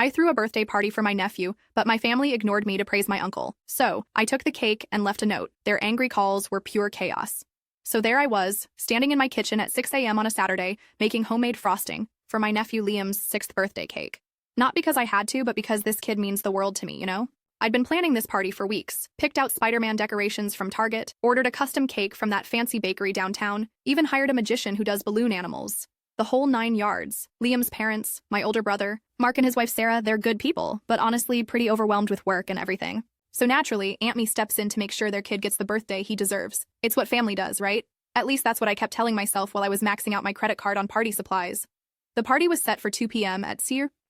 I threw a birthday party for my nephew, but my family ignored me to praise my uncle. So, I took the cake and left a note. Their angry calls were pure chaos. So there I was, standing in my kitchen at 6 a.m. on a Saturday, making homemade frosting for my nephew Liam's 6th birthday cake. Not because I had to, but because this kid means the world to me, you know? I'd been planning this party for weeks, picked out Spider-Man decorations from Target, ordered a custom cake from that fancy bakery downtown, even hired a magician who does balloon animals. The whole 9 yards. Liam's parents, my older brother, Mark and his wife Sarah, they're good people, but honestly pretty overwhelmed with work and everything. So naturally, Aunt Me steps in to make sure their kid gets the birthday he deserves. It's what family does, right? At least that's what I kept telling myself while I was maxing out my credit card on party supplies. The party was set for 2 p.m. at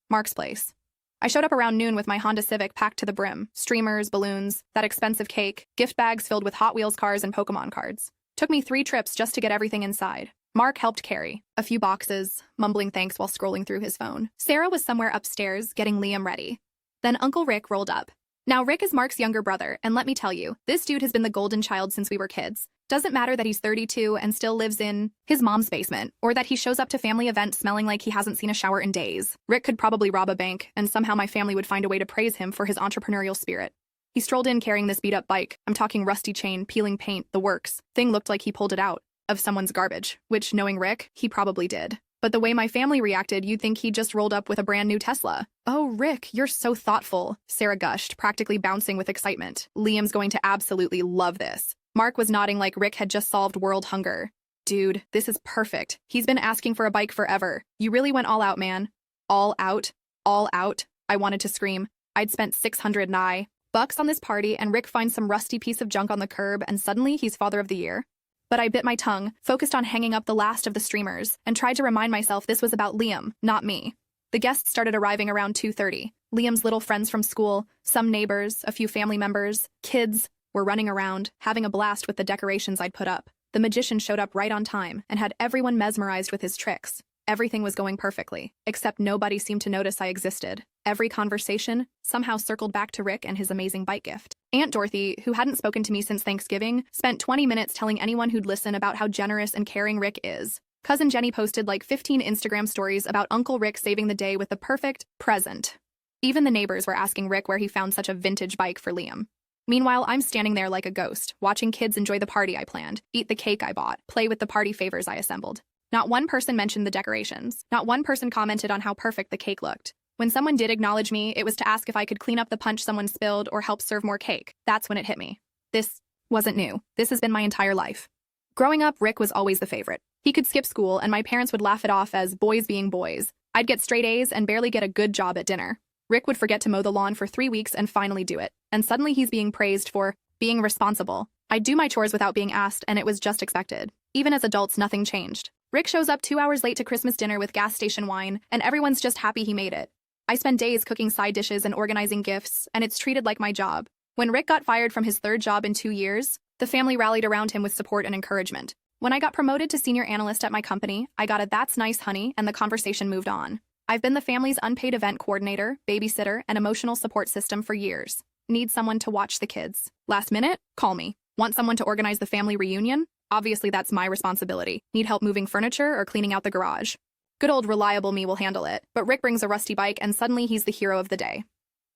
Mark's place. I showed up around noon with my Honda Civic packed to the brim, streamers, balloons, that expensive cake, gift bags filled with Hot Wheels cars and Pokemon cards. Took me 3 trips just to get everything inside. Mark helped carry a few boxes, mumbling thanks while scrolling through his phone. Sarah was somewhere upstairs getting Liam ready. Then Uncle Rick rolled up. Now Rick is Mark's younger brother, and let me tell you, this dude has been the golden child since we were kids. Doesn't matter that he's 32 and still lives in his mom's basement, or that he shows up to family events smelling like he hasn't seen a shower in days. Rick could probably rob a bank, and somehow my family would find a way to praise him for his entrepreneurial spirit. He strolled in carrying this beat-up bike. I'm talking rusty chain, peeling paint, the works. Thing looked like he pulled it out of someone's garbage, which, knowing Rick, he probably did. But the way my family reacted, you'd think he just rolled up with a brand new Tesla. Oh, Rick, you're so thoughtful, Sarah gushed, practically bouncing with excitement. Liam's going to absolutely love this. Mark was nodding like Rick had just solved world hunger. Dude, this is perfect. He's been asking for a bike forever. You really went all out, man. All out? All out? I wanted to scream. I'd spent $600 bucks on this party, and Rick finds some rusty piece of junk on the curb, and suddenly he's father of the year. But I bit my tongue, focused on hanging up the last of the streamers, and tried to remind myself this was about Liam, not me. The guests started arriving around 2:30. Liam's little friends from school, some neighbors, a few family members, kids, were running around, having a blast with the decorations I'd put up. The magician showed up right on time and had everyone mesmerized with his tricks. Everything was going perfectly, except nobody seemed to notice I existed. Every conversation somehow circled back to Rick and his amazing bike gift. Aunt Dorothy, who hadn't spoken to me since Thanksgiving, spent 20 minutes telling anyone who'd listen about how generous and caring Rick is. Cousin Jenny posted like 15 Instagram stories about Uncle Rick saving the day with the perfect present. Even the neighbors were asking Rick where he found such a vintage bike for Liam. Meanwhile, I'm standing there like a ghost, watching kids enjoy the party I planned, eat the cake I bought, play with the party favors I assembled. Not one person mentioned the decorations. Not one person commented on how perfect the cake looked. When someone did acknowledge me, it was to ask if I could clean up the punch someone spilled or help serve more cake. That's when it hit me. This wasn't new. This has been my entire life. Growing up, Rick was always the favorite. He could skip school, and my parents would laugh it off as boys being boys. I'd get straight A's and barely get a good job at dinner. Rick would forget to mow the lawn for 3 weeks and finally do it. And suddenly he's being praised for being responsible. I'd do my chores without being asked, and it was just expected. Even as adults, nothing changed. Rick shows up 2 hours late to Christmas dinner with gas station wine, and everyone's just happy he made it. I spend days cooking side dishes and organizing gifts, and it's treated like my job. When Rick got fired from his 3rd job in 2 years, the family rallied around him with support and encouragement. When I got promoted to senior analyst at my company, I got a "that's nice, honey," and the conversation moved on. I've been the family's unpaid event coordinator, babysitter, and emotional support system for years. Need someone to watch the kids. Last minute? Call me. Want someone to organize the family reunion? Obviously, that's my responsibility. Need help moving furniture or cleaning out the garage? Good old reliable me will handle it, but Rick brings a rusty bike and suddenly he's the hero of the day.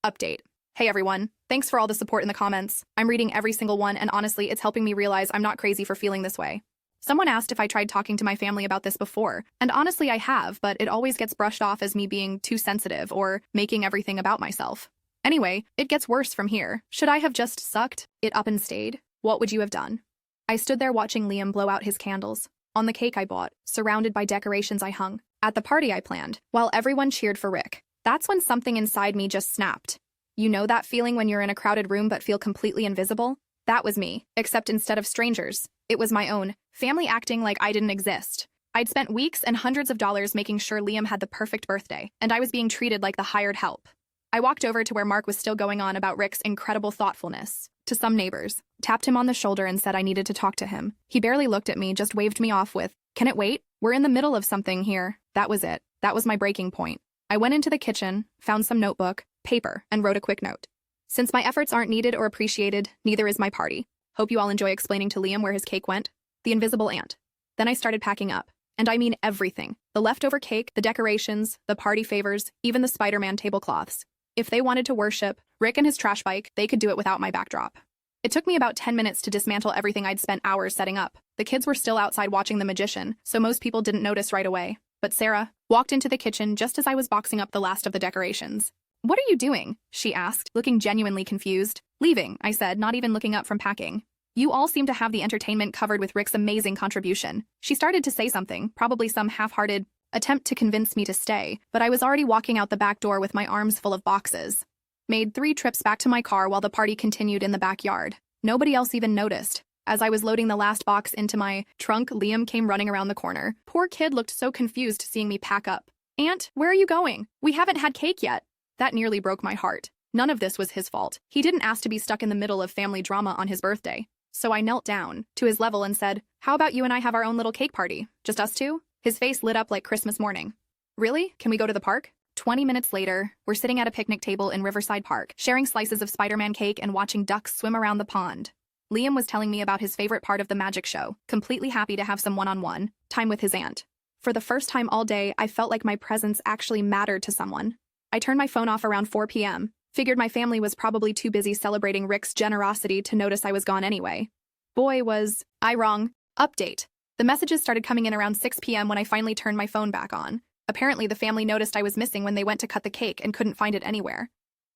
Update. Hey everyone, thanks for all the support in the comments. I'm reading every single one, and honestly, it's helping me realize I'm not crazy for feeling this way. Someone asked if I tried talking to my family about this before, and honestly I have, but it always gets brushed off as me being too sensitive or making everything about myself. Anyway, it gets worse from here. Should I have just sucked it up and stayed? What would you have done? I stood there watching Liam blow out his candles, on the cake I bought, surrounded by decorations I hung, at the party I planned, while everyone cheered for Rick. That's when something inside me just snapped. You know that feeling when you're in a crowded room but feel completely invisible? That was me, except instead of strangers, it was my own family acting like I didn't exist. I'd spent weeks and hundreds of dollars making sure Liam had the perfect birthday, and I was being treated like the hired help. I walked over to where Mark was still going on about Rick's incredible thoughtfulness. To some neighbors, tapped him on the shoulder and said I needed to talk to him. He barely looked at me, just waved me off with, "Can it wait? We're in the middle of something here." That was it. That was my breaking point. I went into the kitchen, found some notebook, paper, and wrote a quick note. Since my efforts aren't needed or appreciated, neither is my party. Hope you all enjoy explaining to Liam where his cake went. The Invisible Ant. Then I started packing up. And I mean everything. The leftover cake, the decorations, the party favors, even the Spider-Man tablecloths. If they wanted to worship Rick and his trash bike, they could do it without my backdrop. It took me about 10 minutes to dismantle everything I'd spent hours setting up. The kids were still outside watching the magician, so most people didn't notice right away. But Sarah walked into the kitchen just as I was boxing up the last of the decorations. "What are you doing?" she asked, looking genuinely confused. "Leaving," I said, not even looking up from packing. "You all seem to have the entertainment covered with Rick's amazing contribution." She started to say something, probably some half-hearted attempt to convince me to stay, but I was already walking out the back door with my arms full of boxes. Made 3 trips back to my car while the party continued in the backyard. Nobody else even noticed. As I was loading the last box into my trunk, Liam came running around the corner. Poor kid looked so confused seeing me pack up. "Aunt, where are you going? We haven't had cake yet." That nearly broke my heart. None of this was his fault. He didn't ask to be stuck in the middle of family drama on his birthday. So I knelt down to his level and said, "How about you and I have our own little cake party? Just us two?" His face lit up like Christmas morning. "Really? Can we go to the park?" 20 minutes later, we're sitting at a picnic table in Riverside Park, sharing slices of Spider-Man cake and watching ducks swim around the pond. Liam was telling me about his favorite part of the magic show, completely happy to have some one-on-one time with his aunt. For the first time all day, I felt like my presence actually mattered to someone. I turned my phone off around 4 p.m., figured my family was probably too busy celebrating Rick's generosity to notice I was gone anyway. Boy, was I wrong. Update. The messages started coming in around 6 p.m. when I finally turned my phone back on. Apparently, the family noticed I was missing when they went to cut the cake and couldn't find it anywhere.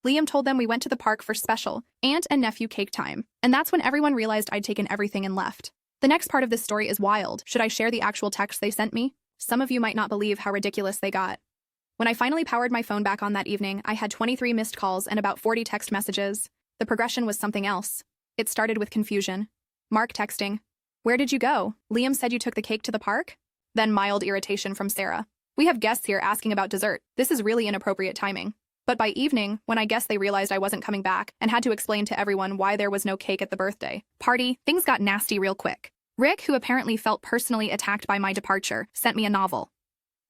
Liam told them we went to the park for special aunt and nephew cake time, and that's when everyone realized I'd taken everything and left. The next part of this story is wild. Should I share the actual text they sent me? Some of you might not believe how ridiculous they got. When I finally powered my phone back on that evening, I had 23 missed calls and about 40 text messages. The progression was something else. It started with confusion. Mark texting, "Where did you go? Liam said you took the cake to the park?" Then mild irritation from Sarah. "We have guests here asking about dessert. This is really inappropriate timing." But by evening, when I guess they realized I wasn't coming back and had to explain to everyone why there was no cake at the birthday party, things got nasty real quick. Rick, who apparently felt personally attacked by my departure, sent me a novel.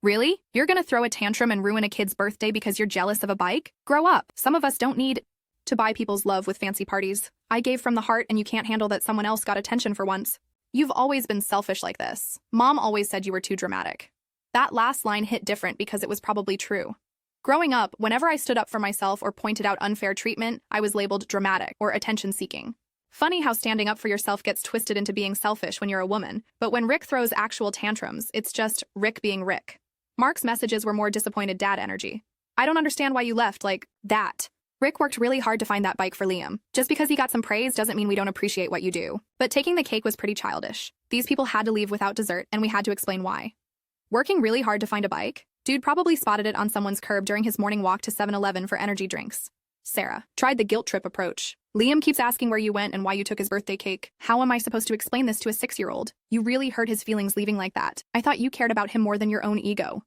"Really? You're gonna throw a tantrum and ruin a kid's birthday because you're jealous of a bike? Grow up. Some of us don't need to buy people's love with fancy parties. I gave from the heart and you can't handle that someone else got attention for once. You've always been selfish like this. Mom always said you were too dramatic." That last line hit different because it was probably true. Growing up, whenever I stood up for myself or pointed out unfair treatment, I was labeled dramatic or attention-seeking. Funny how standing up for yourself gets twisted into being selfish when you're a woman, but when Rick throws actual tantrums, it's just Rick being Rick. Mark's messages were more disappointed dad energy. "I don't understand why you left like that." Rick worked really hard to find that bike for Liam. Just because he got some praise doesn't mean we don't appreciate what you do. But taking the cake was pretty childish. These people had to leave without dessert, and we had to explain why. Working really hard to find a bike? Dude probably spotted it on someone's curb during his morning walk to 7-Eleven for energy drinks. Sarah tried the guilt trip approach. "Liam keeps asking where you went and why you took his birthday cake. How am I supposed to explain this to a 6-year-old? You really hurt his feelings leaving like that. I thought you cared about him more than your own ego."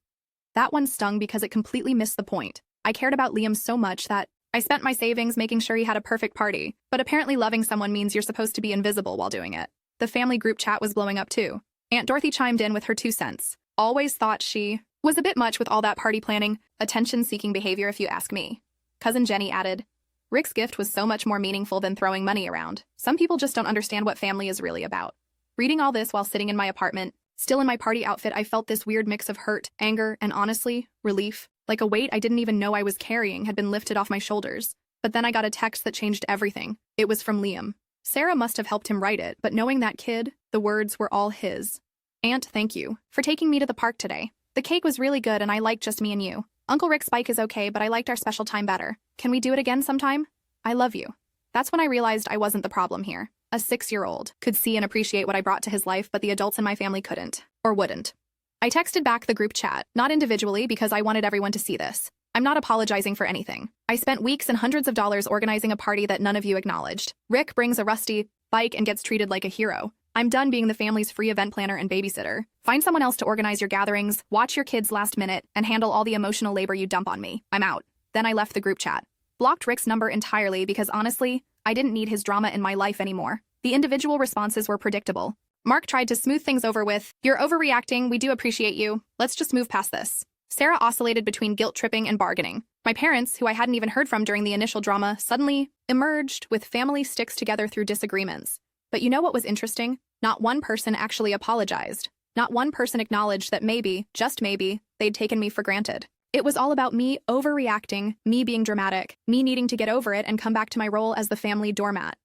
That one stung because it completely missed the point. I cared about Liam so much that I spent my savings making sure he had a perfect party, but apparently loving someone means you're supposed to be invisible while doing it. The family group chat was blowing up too. Aunt Dorothy chimed in with her 2 cents. Always thought she was a bit much with all that party planning, attention-seeking behavior if you ask me. Cousin Jenny added, "Rick's gift was so much more meaningful than throwing money around. Some people just don't understand what family is really about." Reading all this while sitting in my apartment, still in my party outfit, I felt this weird mix of hurt, anger, and honestly, relief. Like a weight I didn't even know I was carrying had been lifted off my shoulders. But then I got a text that changed everything. It was from Liam. Sarah must have helped him write it, but knowing that kid, the words were all his. "Aunt, thank you for taking me to the park today. The cake was really good and I liked just me and you. Uncle Rick's bike is okay, but I liked our special time better. Can we do it again sometime? I love you." That's when I realized I wasn't the problem here. A 6-year-old could see and appreciate what I brought to his life, but the adults in my family couldn't. Or wouldn't. I texted back the group chat, not individually because I wanted everyone to see this. I'm not apologizing for anything. I spent weeks and hundreds of dollars organizing a party that none of you acknowledged. Rick brings a rusty bike and gets treated like a hero. I'm done being the family's free event planner and babysitter. Find someone else to organize your gatherings, watch your kids last minute, and handle all the emotional labor you dump on me. I'm out. Then I left the group chat. Blocked Rick's number entirely because honestly, I didn't need his drama in my life anymore. The individual responses were predictable. Mark tried to smooth things over with, "You're overreacting, we do appreciate you. Let's just move past this." Sarah oscillated between guilt-tripping and bargaining. My parents, who I hadn't even heard from during the initial drama, suddenly emerged with family sticks together through disagreements. But you know what was interesting? Not one person actually apologized. Not one person acknowledged that maybe, just maybe, they'd taken me for granted. It was all about me overreacting, me being dramatic, me needing to get over it and come back to my role as the family doormat.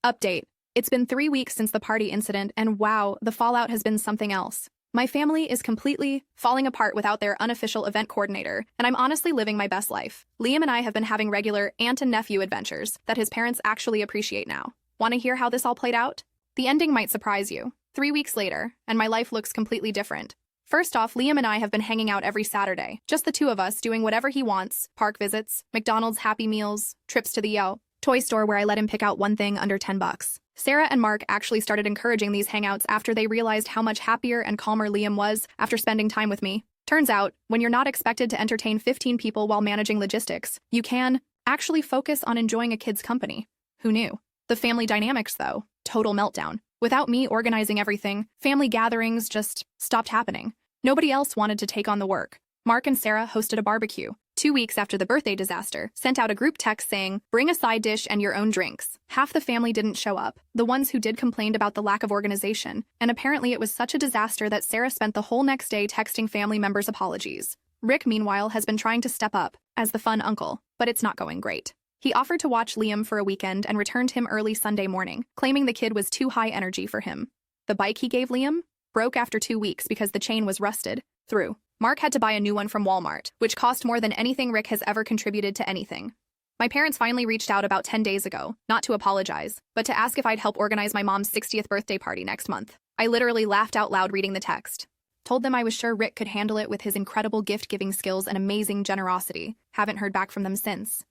Update. It's been 3 weeks since the party incident, and wow, the fallout has been something else. My family is completely falling apart without their unofficial event coordinator, and I'm honestly living my best life. Liam and I have been having regular aunt and nephew adventures that his parents actually appreciate now. Want to hear how this all played out? The ending might surprise you. 3 weeks later, and my life looks completely different. First off, Liam and I have been hanging out every Saturday, just the two of us doing whatever he wants, park visits, McDonald's Happy Meals, trips to the toy store where I let him pick out one thing under $10. Sarah and Mark actually started encouraging these hangouts after they realized how much happier and calmer Liam was after spending time with me. Turns out, when you're not expected to entertain 15 people while managing logistics, you can actually focus on enjoying a kid's company. Who knew? The family dynamics, though, total meltdown. Without me organizing everything, family gatherings just stopped happening. Nobody else wanted to take on the work. Mark and Sarah hosted a barbecue. 2 weeks after the birthday disaster, sent out a group text saying, "Bring a side dish and your own drinks." Half the family didn't show up. The ones who did complained about the lack of organization, and apparently it was such a disaster that Sarah spent the whole next day texting family members apologies. Rick, meanwhile, has been trying to step up as the fun uncle, but it's not going great. He offered to watch Liam for a weekend and returned him early Sunday morning, claiming the kid was too high energy for him. The bike he gave Liam broke after 2 weeks because the chain was rusted through. Mark had to buy a new one from Walmart, which cost more than anything Rick has ever contributed to anything. My parents finally reached out about 10 days ago, not to apologize, but to ask if I'd help organize my mom's 60th birthday party next month. I literally laughed out loud reading the text. Told them I was sure Rick could handle it with his incredible gift-giving skills and amazing generosity. Haven't heard back from them since.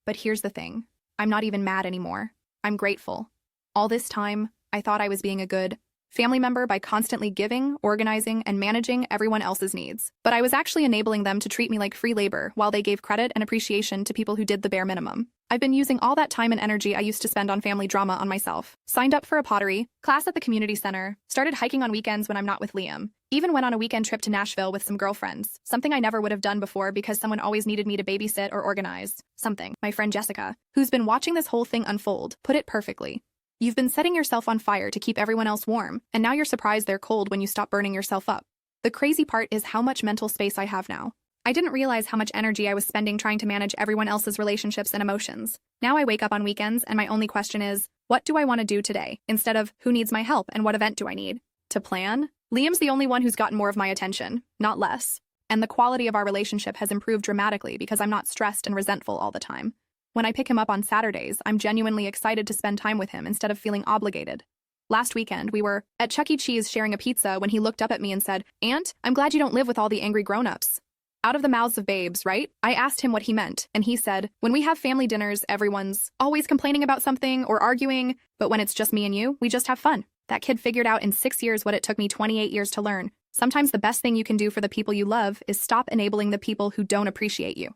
But here's the thing. I'm not even mad anymore. I'm grateful. All this time, I thought I was being a good family member by constantly giving, organizing, and managing everyone else's needs. But I was actually enabling them to treat me like free labor while they gave credit and appreciation to people who did the bare minimum. I've been using all that time and energy I used to spend on family drama on myself. Signed up for a pottery class at the community center, started hiking on weekends when I'm not with Liam, even went on a weekend trip to Nashville with some girlfriends, something I never would have done before because someone always needed me to babysit or organize something. My friend Jessica, who's been watching this whole thing unfold, put it perfectly. You've been setting yourself on fire to keep everyone else warm, and now you're surprised they're cold when you stop burning yourself up. The crazy part is how much mental space I have now. I didn't realize how much energy I was spending trying to manage everyone else's relationships and emotions. Now I wake up on weekends and my only question is, what do I want to do today? Instead of, who needs my help and what event do I need to plan? Liam's the only one who's gotten more of my attention, not less. And the quality of our relationship has improved dramatically because I'm not stressed and resentful all the time. When I pick him up on Saturdays, I'm genuinely excited to spend time with him instead of feeling obligated. Last weekend, we were at Chuck E. Cheese sharing a pizza when he looked up at me and said, "Aunt, I'm glad you don't live with all the angry grown-ups." Out of the mouths of babes, right? I asked him what he meant, and he said, "When we have family dinners, everyone's always complaining about something or arguing, but when it's just me and you, we just have fun." That kid figured out in 6 years what it took me 28 years to learn. Sometimes the best thing you can do for the people you love is stop enabling the people who don't appreciate you.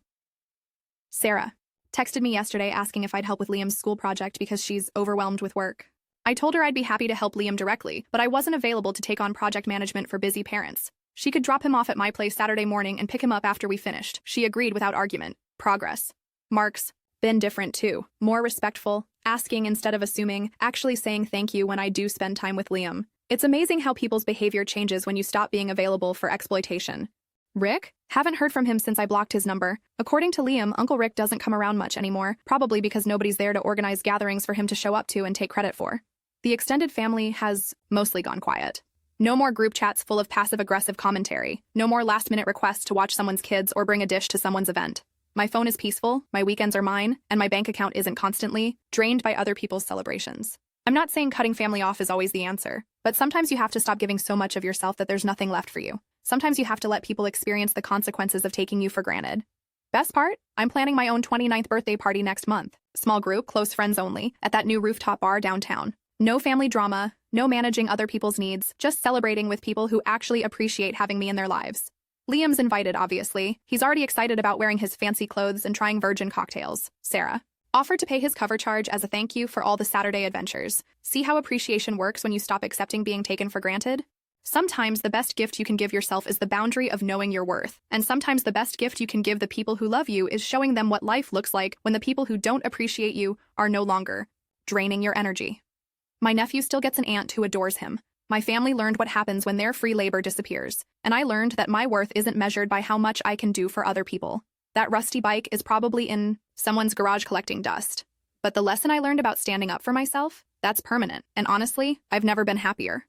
Sarah texted me yesterday asking if I'd help with Liam's school project because she's overwhelmed with work. I told her I'd be happy to help Liam directly, but I wasn't available to take on project management for busy parents. She could drop him off at my place Saturday morning and pick him up after we finished. She agreed without argument. Progress. Mark's been different too. More respectful, asking instead of assuming, actually saying thank you when I do spend time with Liam. It's amazing how people's behavior changes when you stop being available for exploitation. Rick? Haven't heard from him since I blocked his number. According to Liam, Uncle Rick doesn't come around much anymore, probably because nobody's there to organize gatherings for him to show up to and take credit for. The extended family has mostly gone quiet. No more group chats full of passive-aggressive commentary. No more last-minute requests to watch someone's kids or bring a dish to someone's event. My phone is peaceful, my weekends are mine, and my bank account isn't constantly drained by other people's celebrations. I'm not saying cutting family off is always the answer, but sometimes you have to stop giving so much of yourself that there's nothing left for you. Sometimes you have to let people experience the consequences of taking you for granted. Best part? I'm planning my own 29th birthday party next month. Small group, close friends only, at that new rooftop bar downtown. No family drama, no managing other people's needs, just celebrating with people who actually appreciate having me in their lives. Liam's invited, obviously. He's already excited about wearing his fancy clothes and trying virgin cocktails. Sarah offered to pay his cover charge as a thank you for all the Saturday adventures. See how appreciation works when you stop accepting being taken for granted? Sometimes the best gift you can give yourself is the boundary of knowing your worth. And sometimes the best gift you can give the people who love you is showing them what life looks like when the people who don't appreciate you are no longer draining your energy. My nephew still gets an aunt who adores him. My family learned what happens when their free labor disappears, and I learned that my worth isn't measured by how much I can do for other people. That rusty bike is probably in someone's garage collecting dust. But the lesson I learned about standing up for myself, that's permanent, and honestly, I've never been happier.